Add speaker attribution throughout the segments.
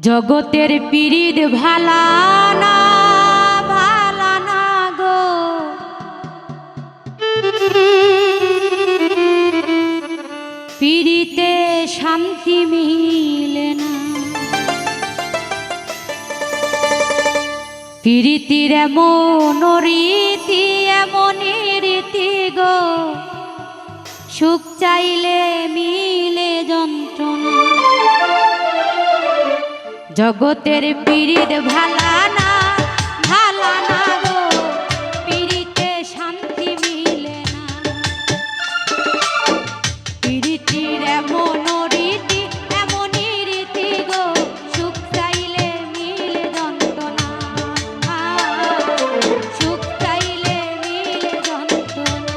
Speaker 1: জগতের পীড়িত ভালা না ভালা না গো, পীড়িতে শান্তি মিলে না। পীড়িতির এমন রীতি এমনই রীতি গো, সুখ চাইলে মিলে যন্ত্রণা। জগতের পীড়িত ভালা না ভালা না গো, পীড়িতে শান্তি মিলে না। পীড়িতির এমন রীতি এমনই রীতি গো, সুখ চাইলে মিলে যন্ত্রণা। সুখ চাইলে মিলে যন্ত্রণা।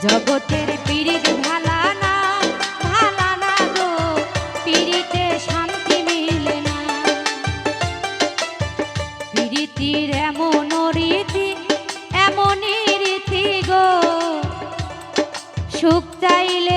Speaker 1: জগতের পীড়িত ভালা না গো, পীড়িতে শান্তি মিলে না। পীড়িতির এমনই রীতি গো, সুখ চাইলে